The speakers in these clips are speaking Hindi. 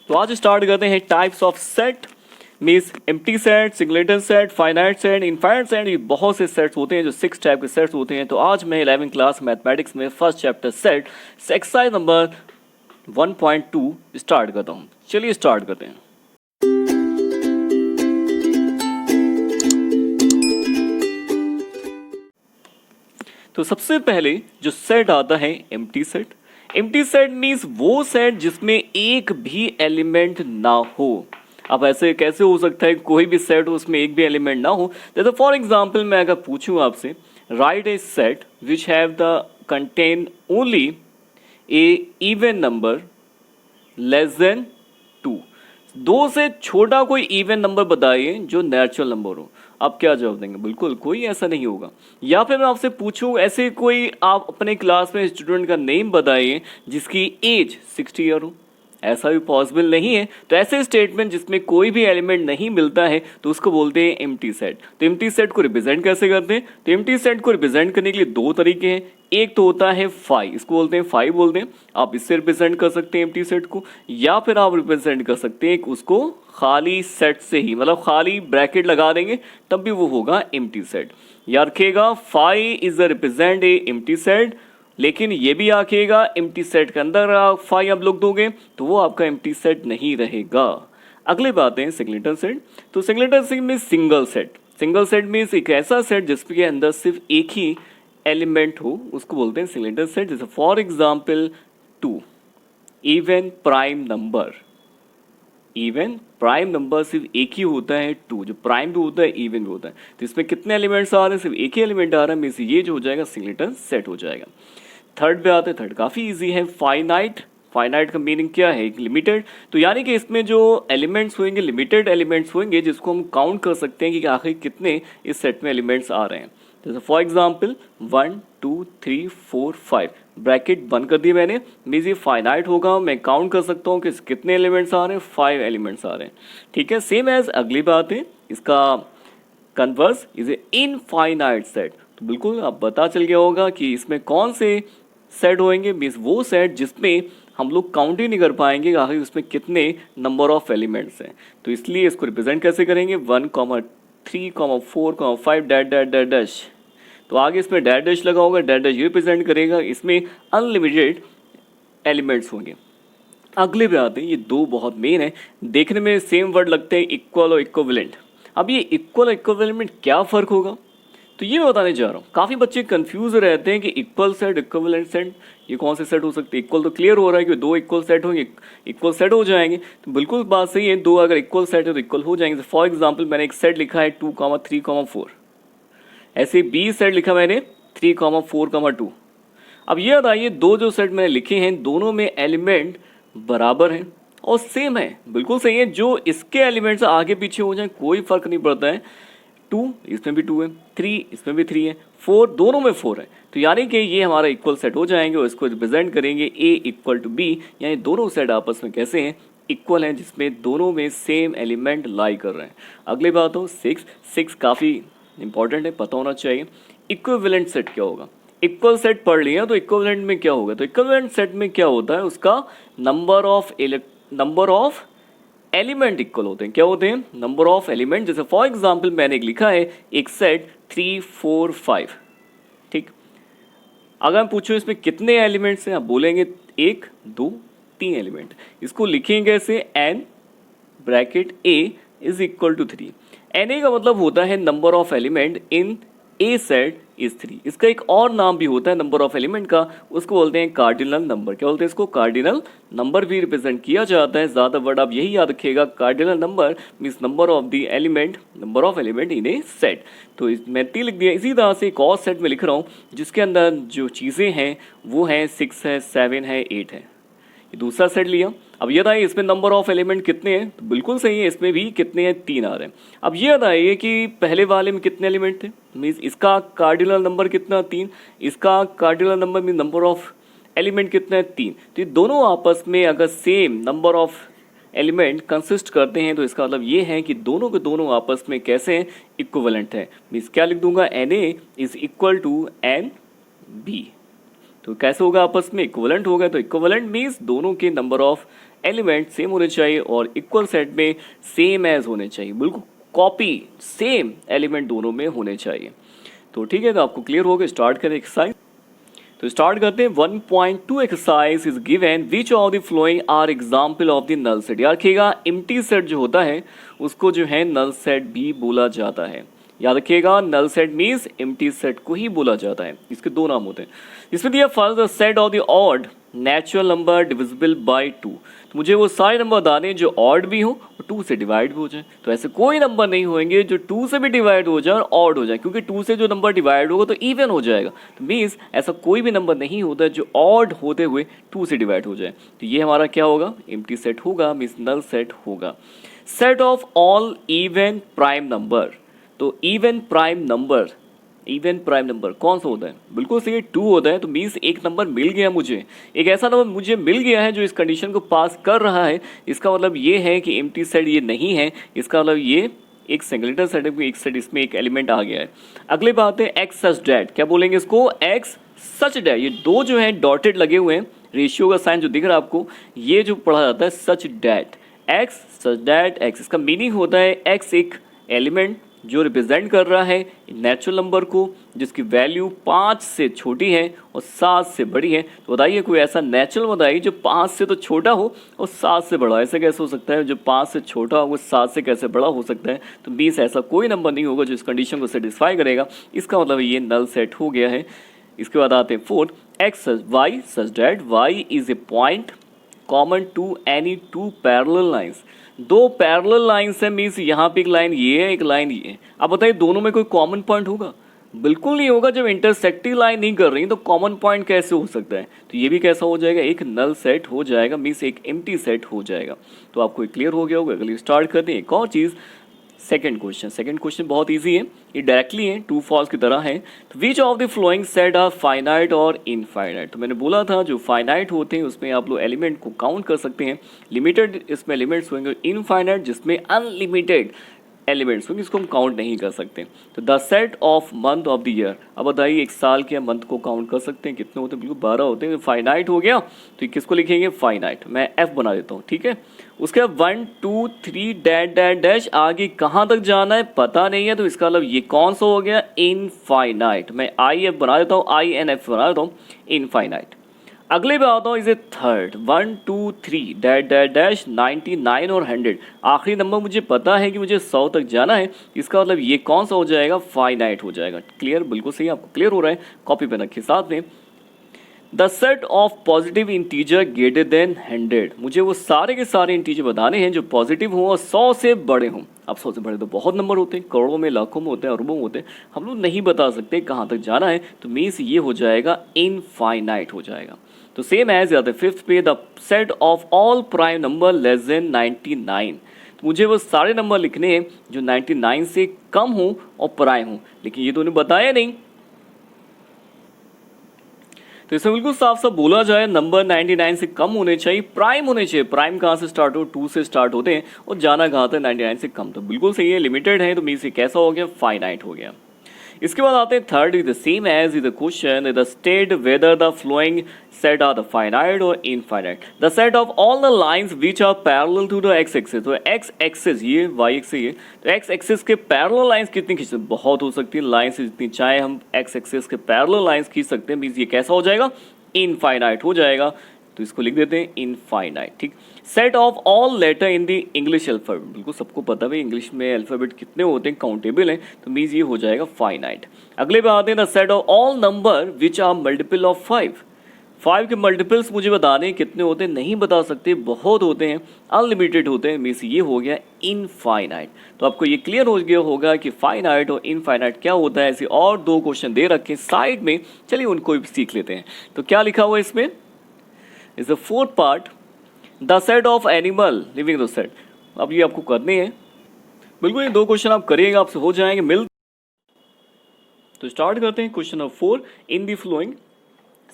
तो आज स्टार्ट करते हैं types of set means empty set, singleton set, finite set, infinite set. ये बहुत से सेट्स होते हैं जो 6 टाइप के सेट्स होते हैं। तो आज मैं 11वीं क्लास मैथमेटिक्स में first chapter set exercise number 1.2 start करता हूँ। चलिए स्टार्ट करते हैं। तो सबसे पहले जो सेट आता है empty set. Empty set means वो सेट जिसमें एक भी एलिमेंट ना हो। अब ऐसे कैसे हो सकता है कोई भी सेट हो उसमें एक भी एलिमेंट ना हो। जैसे फॉर एग्जांपल मैं अगर पूछूं आपसे right A set which have the contain only A even number less than 2। दो से छोटा कोई इवन नंबर बताइए जो नेचुरल नंबर हो। आप क्या जवाब देंगे? बिल्कुल कोई ऐसा नहीं होगा। या फिर मैं आपसे पूछूं ऐसे कोई आप अपने क्लास में स्टूडेंट का नेम बताइए जिसकी एज 60 ईयर हो। ऐसा भी पॉसिबल नहीं है। तो ऐसे स्टेटमेंट जिसमें कोई भी एलिमेंट नहीं मिलता है तो उसको बोलते हैं एम्प्टी सेट। तो एम्प्टी सेट को रिप्रेजेंट कैसे करते हैं? तो एम्प्टी सेट को रिप्रेजेंट करने के लिए दो तरीके हैं। एक तो होता है फाई, इसको बोलते हैं फाई बोलते हैं। आप इससे रिप्रेजेंट कर सकते हैं एम्प्टी सेट को, या फिर आप रिप्रेजेंट कर सकते हैं उसको खाली सेट से ही, मतलब खाली ब्रैकेट लगा देंगे तब भी वो होगा एम्प्टी सेट। याद रखिएगा phi is the represent a empty set, लेकिन ये भी आखिएगा एम्प्टी सेट के अंदर आप फाई आप लोग दोगे तो वो आपका एम्प्टी सेट नहीं रहेगा। अगली बात है सिंगलेटन सेट। तो singleton set means single set. Single set means एक ऐसा सेट जिसके अंदर सिर्फ एक ही एलिमेंट हो, उसको बोलते हैं सिंगलेटन सेट। जैसे for example 2 even prime number. Even prime number सिर्फ एक ही होता है 2, जो प्राइम भी होता है इवन भी होता है। तो इसमें कितने एलिमेंट्स आ रहे हैं? सिर्फ एक ही एलिमेंट आ रहा है, मीन्स ये जो हो जाएगा सिंगलेटन सेट हो जाएगा। थर्ड पे आते हैं, थर्ड काफी इजी है, फाइनाइट। फाइनाइट का मीनिंग क्या है? लिमिटेड। तो यानी कि इसमें जो एलिमेंट्स होंगे लिमिटेड एलिमेंट्स होंगे जिसको हम काउंट कर सकते हैं कि आखिर कितने इस सेट में एलिमेंट्स आ रहे हैं। जैसे फॉर एग्जाम्पल 1 2 3 4 5 ब्रैकेट बंद कर दी मैंने, मीन्स ये फाइनाइट होगा। मैं काउंट कर सकता हूँ कि कितने एलिमेंट्स आ रहे हैं, 5 एलिमेंट्स आ रहे हैं। ठीक है, सेम एज अगली बात है इसका converse is a infinite set. तो बिल्कुल अब पता चल गया होगा कि इसमें कौन से सेट होंगे, मीन्स वो सेट जिसमें हम लोग काउंट ही नहीं कर पाएंगे आखिर उसमें कितने नंबर ऑफ एलिमेंट्स हैं। तो इसलिए इसको रिप्रेजेंट कैसे करेंगे? 1 3 4 5 डैश डैश डैश डैश। तो आगे इसमें डैश डैश लगा होगा, डैश डैश ये रिप्रेजेंट करेगा इसमें अनलिमिटेड एलिमेंट्स होंगे। अगले पे आते हैं, ये दो बहुत मेन है, देखने में सेम वर्ड लगते हैं, इक्वल और इक्विवेलेंट। अब ये इक्वल और इक्विवेलेंट में क्या फर्क होगा तो ये मैं बताने जा रहा हूँ। काफी बच्चे कंफ्यूज रहते हैं कि इक्वल सेट इक्विवेलेंट सेट ये कौन से सेट हो सकते हैं। इक्वल तो क्लियर हो रहा है कि दो इक्वल सेट होंगे, इक्वल सेट हो जाएंगे। तो बिल्कुल बात सही है, दो अगर इक्वल सेट है तो इक्वल हो जाएंगे। फॉर एग्जाम्पल मैंने एक सेट लिखा है 2 3 4, ऐसे बी सेट लिखा मैंने 3 4 2। अब ये बताइए दो जो सेट मैंने लिखे हैं दोनों में एलिमेंट बराबर हैं और सेम है, बिल्कुल सही है। जो इसके एलिमेंट्स आगे पीछे हो जाए कोई फर्क नहीं पड़ता है। 2 इसमें भी 2 है, 3 इसमें भी 3 है, 4 दोनों में 4 है। तो यानी कि ये हमारा इक्वल सेट हो जाएंगे और इसको रिप्रेजेंट करेंगे ए इक्वल टू बी, यानी दोनों सेट आपस में कैसे हैं? इक्वल हैं, जिसमें दोनों में सेम एलिमेंट लाई कर रहे हैं। अगली बात हो 6 काफ़ी इंपॉर्टेंट है, पता होना चाहिए। इक्विवेलेंट सेट क्या होगा? इक्वल सेट पढ़ लिया तो इक्विवेलेंट में क्या होगा? तो इक्विवेलेंट सेट में क्या होता है, उसका नंबर ऑफ एलिमेंट इक्वल होते हैं। क्या होते हैं? Number of element. जैसे फॉर एग्जाम्पल मैंने एक लिखा है एक सेट 3 4 5, ठीक। अगर मैं पूछूं इसमें कितने एलिमेंट्स हैं, आप बोलेंगे 1 2 3 एलिमेंट। इसको लिखेंगे ऐसे n bracket a is equal to 3। na का मतलब होता है number of element in a set is 3। इसका एक और नाम भी होता है नंबर ऑफ एलिमेंट का, उसको बोलते हैं कार्डिनल नंबर। क्या बोलते हैं इसको? कार्डिनल नंबर भी रिप्रेजेंट किया जाता है। ज्यादा वर्ड आप यही याद रखिएगा, cardinal number means number of the element, number of element in a set. तो मैं 3 लिख दिया। इसी तरह से एक और सेट में लिख रहा हूँ जिसके अंदर जो चीजें हैं वो हैं 6 है, 7 है, 8 है। ये दूसरा सेट लिया। अब ये बताइए इसमें नंबर ऑफ एलिमेंट कितने हैं? तो बिल्कुल सही है, इसमें भी कितने हैं? 3 आ रहे हैं। अब ये बताइए कि पहले वाले में कितने एलिमेंट थे, मीन्स इसका कार्डिनल नंबर कितना? 3। इसका cardinal number mean number of element कितना है? 3। तो ये दोनों आपस में अगर same number of element consist करते हैं तो इसका मतलब ये है कि दोनों के दोनों आपस में कैसे हैं? इक्विवेलेंट है। मीन्स क्या लिख दूंगा? Na is equal to NB। तो कैसे होगा? आपस में इक्विवेलेंट होगा। तो इक्विवेलेंट मीन्स दोनों के नंबर ऑफ एलिमेंट सेम होने चाहिए और इक्वल सेट में सेम एज होने चाहिए, बिल्कुल कॉपी सेम एलिमेंट दोनों में होने चाहिए। तो ठीक है, तो आपको क्लियर हो गया। स्टार्ट करें एक्सरसाइज। तो स्टार्ट करते हैं। 1.2 exercise is given which of the following are example of the null set. याद रखिएगा एम्प्टी सेट जो होता है उसको जो है नल सेट भी बोला जाता है। याद रखिएगा null set means empty set को ही बोला जाता है। इसके दो नाम होते हैं। इसमें दिया first the set of the odd natural number divisible by 2। तो मुझे वो सारे नंबर बताने जो ऑड भी हो और 2 से डिवाइड भी हो जाए। तो ऐसे कोई नंबर नहीं होंगे जो 2 से भी डिवाइड हो जाए और ऑड हो जाए, क्योंकि 2 से जो नंबर डिवाइड होगा तो इवन हो जाएगा। तो मीन्स ऐसा कोई भी नंबर नहीं होता जो ऑड होते हुए 2 से डिवाइड हो जाए। तो ये हमारा क्या होगा, एम्प्टी सेट होगा, मीन्स नल सेट होगा। Set of all even prime number. तो इवन प्राइम नंबर कौन सा होता है, बिल्कुल सही 2 होता है। तो मीन्स एक नंबर मिल गया मुझे, एक ऐसा नंबर मुझे मिल गया है जो इस कंडीशन को पास कर रहा है। इसका मतलब ये है कि एम्प्टी सेट ये नहीं है, इसका मतलब ये एक सिंगलेटन सेट है, एक सेट इसमें एक एलिमेंट आ गया है। अगले बात है एक्स सच डैट। क्या बोलेंगे इसको, एक्स सच डैट। ये दो जो है डॉटेड लगे हुए हैं, रेशियो का साइन जो दिख रहा है आपको, ये जो पढ़ा जाता है such that, x such that x. इसका मीनिंग होता है एक्स एक एलिमेंट जो रिप्रेजेंट कर रहा है नेचुरल नंबर को जिसकी वैल्यू 5 से छोटी है और 7 से बड़ी है। तो बताइए कोई ऐसा नेचुरल बताइए जो 5 से तो छोटा हो और 7 से बड़ा। ऐसे कैसे हो सकता है, जो 5 से छोटा हो वो 7 से कैसे बड़ा हो सकता है। तो 20 ऐसा कोई नंबर नहीं होगा जो इस कंडीशन को सेटिस्फाई करेगा। इसका मतलब ये नल सेट हो गया है। इसके बाद आते हैं 4 x y such that y is a point common to any 2 parallel lines. 2 parallel lines है, मीन्स यहाँ पे एक लाइन ये है, एक लाइन ये है। अब बताइए दोनों में कोई कॉमन पॉइंट होगा, बिल्कुल नहीं होगा। जब इंटरसेक्टिंग लाइन नहीं कर रही तो कॉमन पॉइंट कैसे हो सकता है। तो ये भी कैसा हो जाएगा, एक नल सेट हो जाएगा, मीन्स एक एम्प्टी सेट हो जाएगा। तो आपको क्लियर हो गया होगा। अगली स्टार्ट करते हैं एक और चीज़, सेकंड क्वेश्चन बहुत इजी है, ये डायरेक्टली है, ट्रू फॉल्स की तरह है। तो which of the following set are finite और इनफाइनाइट। तो मैंने बोला था जो फाइनाइट होते हैं उसमें आप लोग एलिमेंट को काउंट कर सकते हैं, लिमिटेड इसमें एलिमेंट्स होंगे, इनफाइनाइट जिसमें अनलिमिटेड एलिमेंट्स होंगे, इसको हम काउंट नहीं कर सकते। तो the set of month of the year. अब बताइए एक साल के मंथ को काउंट कर सकते हैं, कितने होते हैं, बिल्कुल 12 होते हैं। फाइनाइट हो गया तो किसको लिखेंगे, फाइनाइट। मैं एफ बना देता हूँ, ठीक है। उसके बाद 1 2 3 डैश डैश डैश, आगे कहाँ तक जाना है पता नहीं है। तो इसका मतलब ये कौन सा हो गया, इनफाइनाइट। मैं आई एफ बना देता हूँ, आई एन एफ बना देता हूँ, इनफाइनाइट। अगले पे आता हूँ इसे थर्ड 1 2 3 डैश डैश डैश 99 और 100। आखिरी नंबर मुझे पता है कि मुझे 100 तक जाना है। इसका मतलब ये कौन सा हो जाएगा, फाइनाइट हो जाएगा। क्लियर, बिल्कुल सही, आपको क्लियर हो रहा है। कॉपी पे रखिए साथ में। The set of positive integer greater than 100। मुझे वो सारे के सारे इंटीजर बताने हैं जो पॉजिटिव हों और 100 से बड़े हों। अब 100 से बड़े तो बहुत नंबर होते हैं, करोड़ों में, लाखों में होते हैं, अरबों में होते हैं, हम लोग नहीं बता सकते कहाँ तक जाना है। तो मीन्स ये हो जाएगा इनफाइनाइट हो जाएगा। तो सेम एज जाते हैं फिफ्थ पे, the set of all prime number less than 99। तो मुझे वो सारे नंबर लिखने हैं जो 99 से कम हों और प्राइम हों, लेकिन ये तो उन्हें बताया नहीं। तो इसमें बिल्कुल साफ साफ बोला जाए नंबर 99 से कम होने चाहिए, प्राइम होने चाहिए। प्राइम कहाँ से स्टार्ट हो, 2 से स्टार्ट होते हैं और जाना कहाँ था 99 से कम। तो बिल्कुल सही है, लिमिटेड है, तो मीन्स ये कैसा हो गया, फाइनाइट हो गया। इसके बाद आते हैं third is the same as is the question the state whether the following set are the finite और infinite. The set of all the lines which are parallel to the X axis. तो एक्स एक्सिस ये वाई एक्सिस ये, तो एक्स एक्सिस के पैरेलल लाइंस कितनी खींच सकते हैं, बहुत हो सकती है लाइंस जितनी चाहे हम एक्स एक्सिस के पैरेलल लाइंस खींच सकते हैं। मीन्स ये कैसा हो जाएगा, इनफाइनाइट हो जाएगा। तो इसको लिख देते हैं इनफाइनाइट, ठीक। Set of all letter in the English alphabet. बिल्कुल सबको पता है इंग्लिश में अल्फाबेट कितने होते हैं, काउंटेबल है, तो मीन्स ये हो जाएगा फाइनाइट। अगले पे आते हैं the set of all number which are multiple of 5। 5 के मल्टीपल्स मुझे बताने कितने होते हैं, नहीं बता सकते, बहुत होते हैं, अनलिमिटेड होते हैं, मीन्स ये हो गया इनफाइनाइट। तो आपको ये क्लियर हो गया होगा कि फाइनाइट और इनफाइनाइट क्या होता है। ऐसे और 2 क्वेश्चन दे रखे साइड में, चलिए उनको भी सीख लेते हैं। तो क्या लिखा हुआ है इसमें, is the fourth part the set of animal living the set. अब ये आपको करने हैं, बिल्कुल ये 2 क्वेश्चन आप करिएगा, आपसे हो जाएंगे मिल। तो स्टार्ट करते हैं question number 4 in the following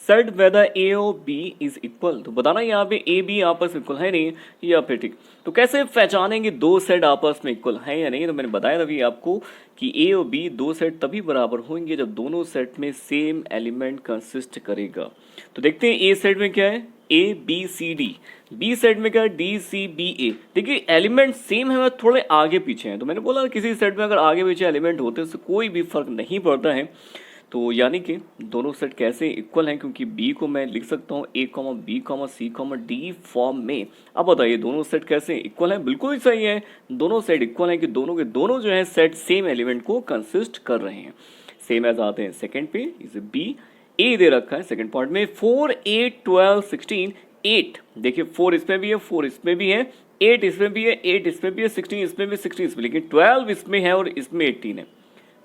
set whether A or B is equal. तो बताना यहाँ पे ए बी आपस में इक्वल है नहीं या फिर ठीक। तो कैसे पहचानेंगे 2 सेट आपस में इक्वल है या नहीं। तो मैंने बताया अभी आपको कि ए और बी 2 सेट तभी बराबर होंगे जब दोनों सेट में सेम एलिमेंट कंसिस्ट करेगा। तो देखते हैं ए सेट में क्या है, ABCD, बी सेट में क्या है DCBA। देखिए एलिमेंट सेम है, थोड़े आगे पीछे हैं, तो मैंने बोला किसी सेट में अगर आगे पीछे एलिमेंट होते हैं उससे कोई भी फर्क नहीं पड़ता है। तो यानी कि दोनों सेट कैसे इक्वल हैं, क्योंकि बी को मैं लिख सकता हूँ A, B, C, D form में। अब बताइए दोनों सेट कैसे इक्वल हैं? बिल्कुल ही सही है, दोनों सेट इक्वल हैं कि दोनों के दोनों जो है सेट सेम एलिमेंट को कंसिस्ट कर रहे हैं। सेम एज आते हैं सेकंड पे, इसे बी ए दे रखा है सेकंड पार्ट में 4, 8, 12, 16, 8। देखिए 4 इसमें भी है, 4 इसमें भी है, 8 इसमें भी है, 8 इसमें भी है, 16 इसमें भी, 16 इसमें, लेकिन 12 इसमें है और इसमें 18 है।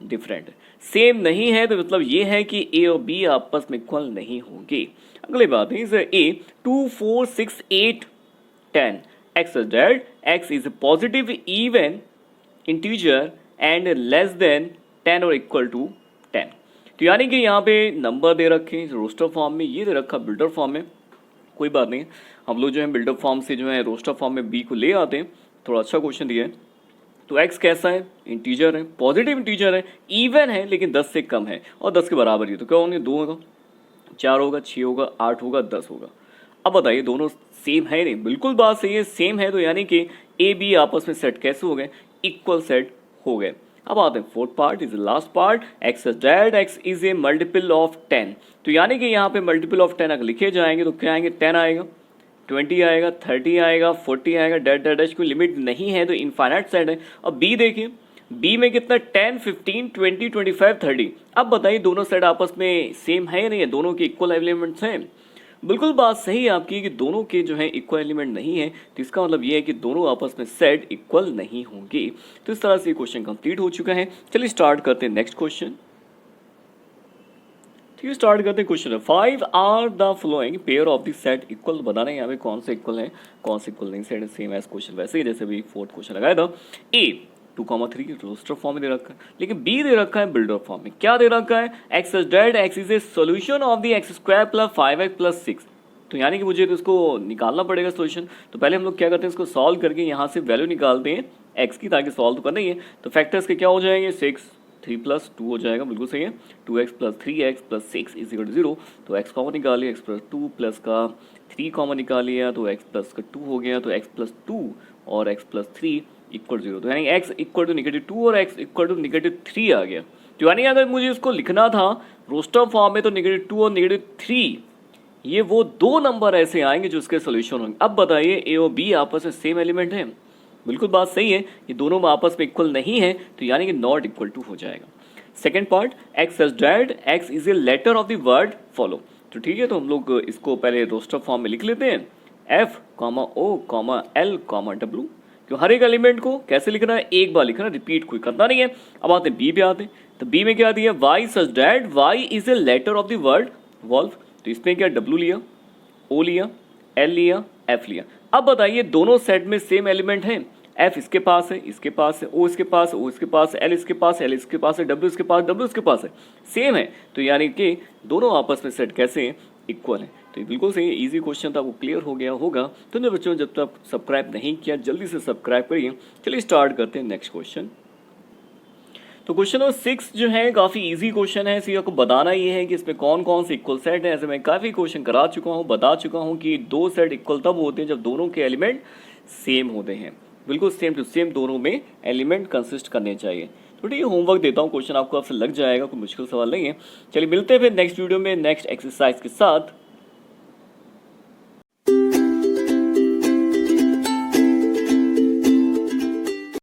डिफरेंट है, सेम नहीं है, तो मतलब ये है कि ए और बी आपस में इक्वल नहीं होंगे। अगली बात है इसे ए 2, 4, 6, 8, 10 x is that, x is a positive even integer and less than 10 और इक्वल टू 10। तो यानी कि यहाँ पे नंबर दे रखे हैं रोस्टर फॉर्म में, ये दे रखा बिल्डर फॉर्म में। कोई बात नहीं, हम लोग जो है बिल्डर फॉर्म से जो है रोस्टर फॉर्म में बी को ले आते हैं। थोड़ा अच्छा क्वेश्चन दिया है। तो x कैसा है? इंटीजर है, पॉजिटिव इंटीजर है, इवन है लेकिन 10 से कम है और 10 के बराबर ही। तो क्या होंगे? 2 होगा, 4 होगा, 6 होगा, 8 होगा, 10 होगा। अब बताइए दोनों सेम है नहीं? बिल्कुल बात सही है, सेम है। तो यानी कि ए बी आपस में सेट कैसे हो गए? इक्वल सेट हो गए। अब आते हैं fourth part, is last part, x is that, x is A multiple of 10। तो यानी कि यहाँ पे मल्टीपल ऑफ 10 अगर लिखे जाएंगे तो क्या आएंगे? 10 आएगा, 20 आएगा, 30 आएगा, 40 आएगा, डेड डेड डैश कोई लिमिट नहीं है, तो इनफाइनाइट सेट है। अब बी देखिए, बी में कितना 10, 15, 20, 25, 30। अब बताइए दोनों सेट आपस में सेम है या नहीं है? दोनों के इक्वल एलिमेंट्स हैं? बिल्कुल बात सही है आपकी कि दोनों के जो है इक्वल एलिमेंट नहीं है, तो इसका मतलब ये है कि दोनों आपस में सेट इक्वल नहीं होंगे। तो इस तरह से क्वेश्चन कंप्लीट हो चुका है। चलिए स्टार्ट करते हैं नेक्स्ट क्वेश्चन। ठीक है, स्टार्ट करते हैं question. 5 are the following pair of the set equal. बताना है यहाँ पे कौन से इक्वल है, कौन से इक्वल नहीं। सेट सेम एज क्वेश्चन वैसे ही जैसे भी फोर्थ क्वेश्चन लगाया था। ए 2, 3 रोस्टर फॉर्म में दे रखा है, लेकिन बी दे रखा है बिल्डर फॉर्म में। क्या दे रखा है? X is that, x is a solution of the x square plus 5x plus 6। तो यानी कि मुझे तो इसको निकालना पड़ेगा सोल्यूशन। तो पहले हम लोग क्या करते हैं, इसको सॉल्व करके यहाँ से वैल्यू निकालते हैं एक्स की, ताकि सॉल्व तो करना ही है। तो फैक्टर्स के क्या हो जाएंगे? 6, 3 प्लस 2 हो जाएगा, बिल्कुल सही है। 2x plus 3x plus 6 is equal to 0। तो x कॉमन निकालिए, x प्लस 2 प्लस का 3 कॉमन निकाल लिया, तो x प्लस का 2 हो गया। तो x प्लस 2 और x प्लस 3 इक्वल 0। तो यानी x इक्वल टू -2 और x इक्वल टू -3 आ गया। तो यानी अगर मुझे इसको लिखना था रोस्टर फॉर्म में, तो -2 और -3 ये वो दो नंबर ऐसे आएंगे जो इसके सोल्यूशन होंगे। अब बताइए ए और बी आपस में सेम एलिमेंट है? बिल्कुल बात सही है, ये दोनों आपस में इक्वल नहीं है, तो यानी कि नॉट इक्वल टू हो जाएगा। Second part, x is that, x is a letter of the word follow. तो ठीक है, तो हम लोग इसको पहले रोस्टर फॉर्म में लिख लेते हैं। F O, L, W। क्यों? हर एक एलिमेंट को कैसे लिखना है? एक बार लिखना, रिपीट कोई करना नहीं है। अब आते हैं बी पे आते हैं। तो बी में क्या दिया? Y such that, y is a letter of the word wolf. तो इसमें क्या W लिया, O लिया, L लिया, F लिया। अब बताइए दोनों सेट में सेम एलिमेंट हैं? F इसके पास है, इसके पास है, O इसके पास है, O इसके पास है, L इसके पास है, L इसके पास है, W इसके पास, W इसके पास है, सेम है। तो यानी कि दोनों आपस में सेट कैसे हैं? इक्वल है। तो ये बिल्कुल सही, इजी क्वेश्चन था, वो क्लियर हो गया होगा। तो मेरे बच्चों जब तक सब्सक्राइब नहीं किया जल्दी से सब्सक्राइब करिए। चलिए स्टार्ट करते हैं नेक्स्ट क्वेश्चन। तो क्वेश्चन नंबर 6 जो है काफ़ी इजी क्वेश्चन है। इसी आपको बताना ये है कि इसमें कौन कौन से इक्वल सेट है। ऐसे मैं काफ़ी क्वेश्चन करा चुका हूँ, बता चुका हूँ कि दो सेट इक्वल तब होते हैं जब दोनों के एलिमेंट सेम होते हैं, बिल्कुल सेम टू सेम दोनों में एलिमेंट कंसिस्ट करने चाहिए। तो ठीक है, होमवर्क देता हूँ, क्वेश्चन आपको आपसे लग जाएगा, कोई मुश्किल सवाल नहीं है। चलिए मिलते हैं फिर नेक्स्ट वीडियो में नेक्स्ट एक्सरसाइज के साथ।